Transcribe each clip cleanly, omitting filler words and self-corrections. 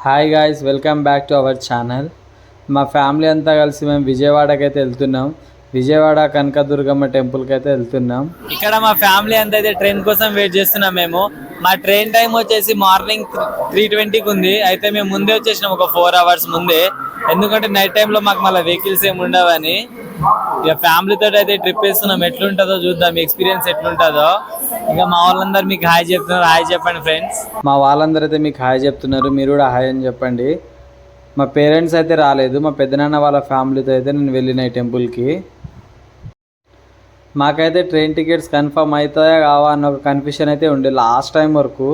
Hi guys, welcome back to our channel. మా family అంతా కలిసి మేము విజయవాడకి అయితే వెళ్తున్నాం. విజయవాడ కనకదుర్గమ్మ టెంపుల్కి అయితే వెళ్తున్నాం. ఇక్కడ మా ఫ్యామిలీ అంతా అయితే ట్రైన్ కోసం వెయిట్ చేస్తున్నాం. మేము మా ట్రైన్ టైం వచ్చేసి మార్నింగ్ 3:20కి ఉంది. అయితే మేము ముందే వచ్చేసినాం, ఒక 4 hours ముందే. ఎందుకంటే నైట్ టైంలో మాకు మళ్ళీ వెహికల్స్ ఏమి ఉండవని. ఇక ఫ్యామిలీతో అయితే ట్రిప్ వేస్తున్నాం. ఎట్లుంటుందో చూద్దాం, ఎక్స్పీరియన్స్ ఎట్లుంటుందో. ఇక మా వాళ్ళందరూ మీకు హాయ్ చెప్తున్నారు. హాయ్ చెప్పండి ఫ్రెండ్స్. మా వాళ్ళందరూ అయితే మీకు హాయ్ చెప్తున్నారు, మీరు కూడా హాయ్ అని చెప్పండి. మా పేరెంట్స్ అయితే రాలేదు, మా పెద్దనాన్న వాళ్ళ ఫ్యామిలీతో అయితే నేను వెళ్ళిన ఈ టెంపుల్కి. మాకైతే ట్రైన్ టికెట్స్ కన్ఫర్మ్ అవుతాయా కావా అన్న ఒక కన్ఫ్యూషన్ అయితే ఉండే లాస్ట్ టైం వరకు.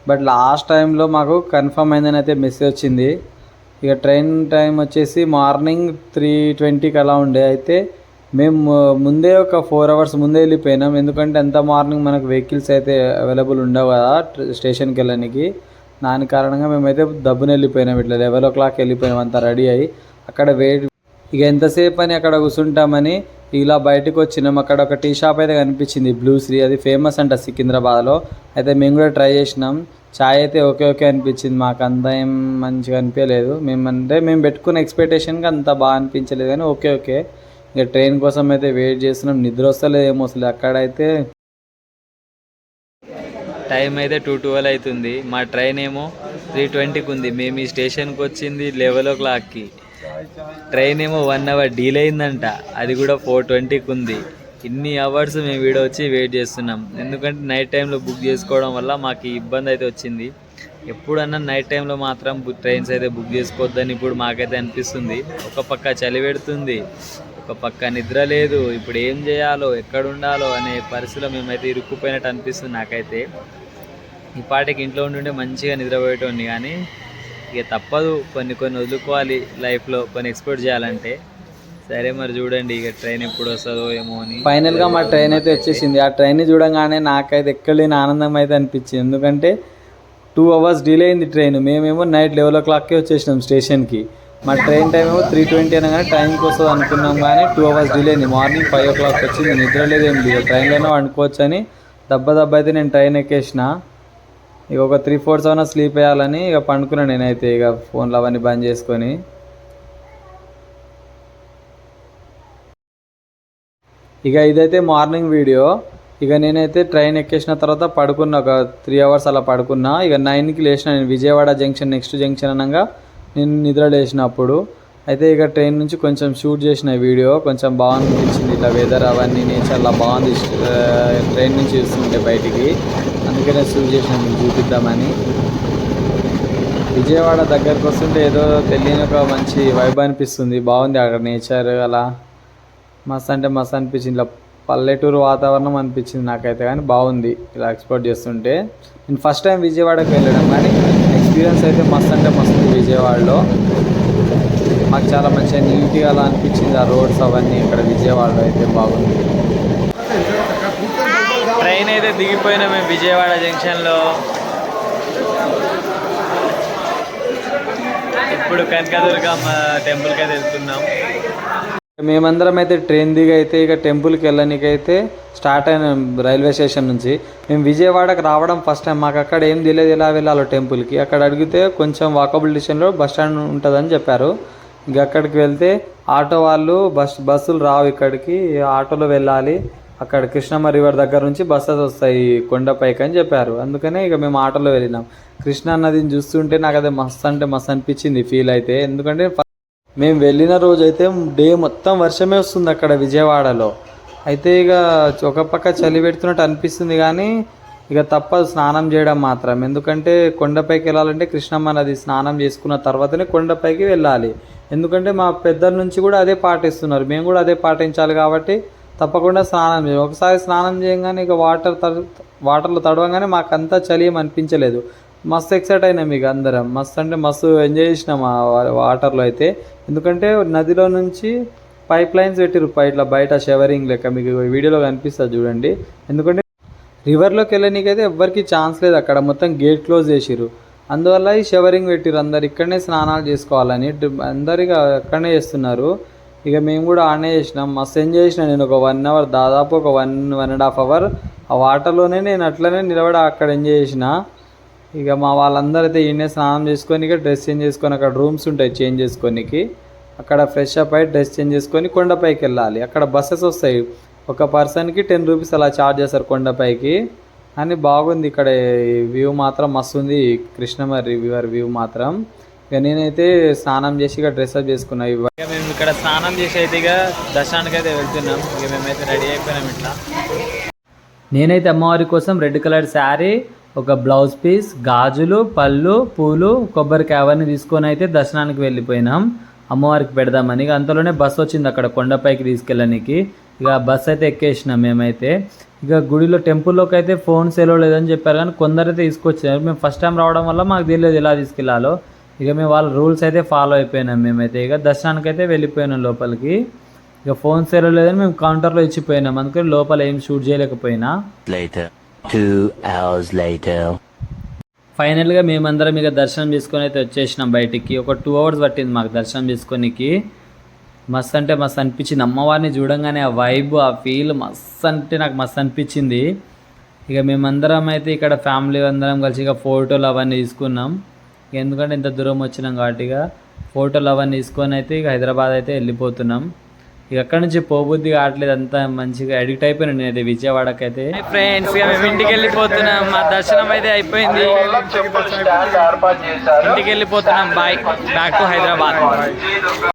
బట్ లాస్ట్ టైంలో మాకు కన్ఫర్మ్ అయిందని అయితే మెసేజ్ వచ్చింది. ఇక ట్రైన్ టైం వచ్చేసి మార్నింగ్ 3:20కి అలా ఉండే. అయితే మేము ముందే ఒక 4 hours ముందే వెళ్ళిపోయినాం. ఎందుకంటే ఎంత మార్నింగ్ మనకు వెహికల్స్ అయితే అవైలబుల్ ఉండవు కదా స్టేషన్కి వెళ్ళడానికి. దాని కారణంగా మేమైతే దబ్బున వెళ్ళిపోయినాం. ఇట్లా 11 o'clock వెళ్ళిపోయినాం, అంతా రెడీ అయ్యి. అక్కడ ఇక ఎంతసేపు అని అక్కడ కూర్చుంటామని ఇలా బయటకు వచ్చినాం. అక్కడ ఒక టీ షాప్ అయితే కనిపించింది, బ్లూశ్రీ. అది ఫేమస్ అంట సికింద్రాబాద్లో. అయితే మేము కూడా ట్రై చేసినాం. చాయ్ అయితే ఓకే అనిపించింది. మాకు అంత ఏం మంచిగా అనిపించలేదు. మేము పెట్టుకున్న ఎక్స్పెక్టేషన్కి అంత బాగా అనిపించలేదు, కానీ ఓకే. ఇక ట్రైన్ కోసం అయితే వెయిట్ చేస్తున్నాం. నిద్ర వస్తలేదు ఏమో అసలు. అక్కడైతే టైం అయితే 2:12 అవుతుంది. మా ట్రైన్ ఏమో 3:20కి ఉంది. మేము ఈ స్టేషన్కి వచ్చింది 11 o'clockకి. ట్రైన్ ఏమో 1 hour డీల్ అయిందంట, అది కూడా 4:20కి ఉంది. ఇన్ని అవర్స్ మేము వీడియో వచ్చి వెయిట్ చేస్తున్నాం. ఎందుకంటే నైట్ టైంలో బుక్ చేసుకోవడం వల్ల మాకు ఇబ్బంది అయితే వచ్చింది. ఎప్పుడన్నా నైట్ టైంలో మాత్రం ట్రైన్స్ అయితే బుక్ చేసుకోవద్దని ఇప్పుడు మాకైతే అనిపిస్తుంది. ఒక పక్క చలి పెడుతుంది, ఒక పక్క నిద్ర లేదు. ఇప్పుడు ఏం చేయాలో, ఎక్కడ ఉండాలో అనే పరిస్థితిలో మేమైతే ఇరుక్కుపోయినట్టు అనిపిస్తుంది నాకైతే. ఈ పాటికి ఇంట్లో ఉంటుంటే మంచిగా నిద్రపోయేటోని, కానీ ఇక తప్పదు, కొన్ని వదులుకోవాలి లైఫ్లో, కొన్ని ఎక్స్పెక్ట్ చేయాలంటే. సరే మరి చూడండి ఇక ట్రైన్ ఎప్పుడు వస్తుందో ఏమో అని. ఫైనల్గా మా ట్రైన్ అయితే వచ్చేసింది. ఆ ట్రైన్ చూడంగానే నాకైతే ఎక్కడలేని ఆనందం అయితే అనిపించింది. ఎందుకంటే 2 hours డిలే అయింది ట్రైన్. మేమేమో నైట్ 11 o'clockకే వచ్చేసినాం స్టేషన్కి. మా ట్రైన్ టైం ఏమో 3:20 అనగానే టైంకి వస్తుంది అనుకున్నాం, కానీ 2 hours డిలే అయింది. మార్నింగ్ 5 o'clock వచ్చింది. నిద్ర లేదేం లేదు, ట్రైన్లోనే వండుకోవచ్చు అని దెబ్బ అయితే నేను ట్రైన్ ఎక్కేసిన. ఇక ఒక 3-4 hours స్లీప్ వేయాలని ఇక పండుకున్నాను నేనైతే, ఇక ఫోన్లు అవన్నీ బంద్ చేసుకొని. ఇక ఇదైతే మార్నింగ్ వీడియో. ఇక నేనైతే ట్రైన్ ఎక్కేసిన తర్వాత పడుకున్నా, ఒక 3 hours అలా పడుకున్నా. ఇక 9కి లేచిన నేను. విజయవాడ జంక్షన్ నెక్స్ట్ జంక్షన్ అనగా నేను నిద్ర లేచినప్పుడు. అయితే ఇక ట్రైన్ నుంచి కొంచెం షూట్ చేసిన వీడియో. కొంచెం బాగా అనిపించింది, ఇట్లా వెదర్ అవన్నీ నేచర్ అలా బాగుంది ట్రైన్ నుంచి చూస్తుంటే బయటికి. అందుకనే షూట్ చేసిన, మీకు చూపిద్దామని. విజయవాడ దగ్గరకు వస్తుంటే ఏదో తెలియని ఒక మంచి వైబ్ అనిపిస్తుంది. బాగుంది అక్కడ నేచర్, అలా మస్తు అంటే మస్తు అనిపించింది. ఇలా పల్లెటూరు వాతావరణం అనిపించింది నాకైతే, కానీ బాగుంది ఇలా ఎక్స్ప్లోర్ చేస్తుంటే. నేను ఫస్ట్ టైం విజయవాడకి వెళ్ళడం, కానీ ఎక్స్పీరియన్స్ అయితే మస్తు అంటే మస్తు. విజయవాడలో మాకు చాలా మంచిగా నీట్గా అలా అనిపించింది, ఆ రోడ్స్ అవన్నీ ఇక్కడ విజయవాడలో అయితే బాగుంది. ట్రైన్ అయితే దిగిపోయినా మేము విజయవాడ జంక్షన్లో. ఇప్పుడు కనకదుర్గమ్మ టెంపుల్కి అయితే వెళ్తున్నాం. మేమందరం అయితే ట్రైన్ దిగి అయితే ఇక టెంపుల్కి వెళ్ళడానికైతే స్టార్ట్ అయినాం రైల్వే స్టేషన్ నుంచి. మేము విజయవాడకి రావడం ఫస్ట్ టైం. మాకు అక్కడ ఏం తెలియదు ఎలా వెళ్ళాలో టెంపుల్కి. అక్కడ అడిగితే కొంచెం వాకబుల్ డిస్టెన్స్లో బస్ స్టాండ్ ఉంటుందని చెప్పారు. ఇంక అక్కడికి వెళ్తే ఆటో వాళ్ళు బస్సులు రావు ఇక్కడికి, ఆటోలో వెళ్ళాలి. అక్కడ కృష్ణమ్మ రివర్ దగ్గర నుంచి బస్సెస్ వస్తాయి కొండపైకి అని చెప్పారు. అందుకనే ఇక మేము ఆటోలో వెళ్ళినాం. కృష్ణా నదిని చూస్తుంటే నాకు అదే మస్తు అంటే మస్తు అనిపించింది ఫీల్ అయితే. ఎందుకంటే మేము వెళ్ళిన రోజు అయితే డే మొత్తం వర్షమే వస్తుంది అక్కడ విజయవాడలో. అయితే ఇక ఒక పక్క చలి పెడుతున్నట్టు అనిపిస్తుంది, కానీ ఇక తప్పదు స్నానం చేయడం మాత్రం. ఎందుకంటే కొండపైకి వెళ్ళాలంటే కృష్ణమ్మ నది స్నానం చేసుకున్న తర్వాతనే కొండపైకి వెళ్ళాలి. ఎందుకంటే మా పెద్దల నుంచి కూడా అదే పాటిస్తున్నారు, మేము కూడా అదే పాటించాలి. కాబట్టి తప్పకుండా స్నానం చేయాలి. ఒకసారి స్నానం చేయగానే ఇక వాటర్లో తడవగానే మాకంతా చలి ఏం అనిపించలేదు. మస్తు ఎక్సైట్ అయినాం ఇక అందరం. మస్తు అంటే మస్తు ఎంజాయ్ చేసినాం ఆ వాటర్లో అయితే. ఎందుకంటే నదిలో నుంచి పైప్ లైన్స్ పెట్టిరు ఇట్లా బయట షవరింగ్ లెక్క, మీకు వీడియోలో కనిపిస్తుంది చూడండి. ఎందుకంటే రివర్లోకి వెళ్ళనీకైతే ఎవ్వరికి ఛాన్స్ లేదు, అక్కడ మొత్తం గేట్ క్లోజ్ చేసిరు. అందువల్ల ఈ షవరింగ్ పెట్టిరు. అందరు ఇక్కడనే స్నానాలు చేసుకోవాలని అందరు ఇక అక్కడనే చేస్తున్నారు. ఇక మేము కూడా ఆడనే చేసినాం. మస్తు ఎంజాయ్ చేసిన నేను. ఒక 1 hour, దాదాపు ఒక 1.5 hour ఆ వాటర్లోనే నేను అట్లనే నిలబడి అక్కడ ఎంజాయ్ చేసిన. ఇక మా వాళ్ళందరూ అయితే ఈయనే స్నానం చేసుకొని ఇక డ్రెస్ చేంజ్ చేసుకొని అక్కడ రూమ్స్ ఉంటాయి చేంజ్ చేసుకోనికి, అక్కడ ఫ్రెష్ అప్ అయ్యి డ్రెస్ చేంజ్ చేసుకొని కొండపైకి వెళ్ళాలి. అక్కడ బస్సెస్ వస్తాయి, ఒక పర్సన్కి 10 రూపీస్ అలా ఛార్జ్ చేస్తారు కొండపైకి. అని బాగుంది ఇక్కడ వ్యూ మాత్రం మస్తు ఉంది, కృష్ణమరి రివర్ వ్యూ మాత్రం. ఇక నేనైతే స్నానం చేసి ఇక డ్రెస్అప్ చేసుకున్నా. ఇక మేము ఇక్కడ స్నానం చేసి అయితే ఇక దర్శనానికి అయితే వెళ్తున్నాం. ఇక మేమైతే రెడీ అయిపోయినాం ఇట్లా. నేనైతే అమ్మవారి కోసం రెడ్ కలర్ శారీ, ఒక బ్లౌజ్ పీస్, గాజులు, పళ్ళు, పూలు, కొబ్బరికాయ అవన్నీ తీసుకొని అయితే దర్శనానికి వెళ్ళిపోయినాం అమ్మవారికి పెడదామని. ఇక అంతలోనే బస్సు వచ్చింది అక్కడ కొండపైకి తీసుకెళ్ళడానికి. ఇక బస్సు అయితే ఎక్కేసినాం మేమైతే. ఇక గుడిలో టెంపుల్లోకి అయితే ఫోన్ సేలో లేదని చెప్పారు, కానీ కొందరైతే తీసుకొచ్చారు. మేము ఫస్ట్ టైం రావడం వల్ల మాకు తెలియదు ఎలా తీసుకెళ్లాలో. ఇక మేము వాళ్ళ రూల్స్ అయితే ఫాలో అయిపోయినాం మేమైతే. ఇక దర్శనానికి అయితే వెళ్ళిపోయినాం లోపలికి. ఇక ఫోన్ సేలో లేదని మేము కౌంటర్లో ఇచ్చిపోయినాం, అందుకని లోపల ఏం షూట్ చేయలేకపోయినా. 2 hours later. ఫైనల్గా మేమందరం ఇక దర్శనం చేసుకొని అయితే వచ్చేసినాం బయటికి. ఒక 2 hours పట్టింది మాకు దర్శనం చేసుకోనికి. మస్తు అంటే మస్తు అనిపించింది అమ్మవారిని చూడంగానే, ఆ వైబ్, ఆ ఫీల్ మస్తు అంటే నాకు మస్తు అనిపించింది. ఇక మేమందరం అయితే ఇక్కడ ఫ్యామిలీ అందరం కలిసి ఇక ఫోటోలు అవన్నీ తీసుకున్నాం. ఎందుకంటే ఇంత దూరం వచ్చినాం కాబట్టి ఇక ఫోటోలు అవన్నీ తీసుకొని అయితే ఇక హైదరాబాద్ అయితే వెళ్ళిపోతున్నాం. ఇక అక్కడ నుంచి పోబుద్ది కావట్లేదు, అంతా మంచిగా అడిక్ట్ అయిపోయినాను నేనైతే విజయవాడకి అయితే. ఫ్రెండ్స్ ఇక మేము ఇంటికి వెళ్ళిపోతున్నాం, మా దర్శనం అయితే అయిపోయింది, ఇంటికి వెళ్ళిపోతున్నాం. Bye, back to Hyderabad.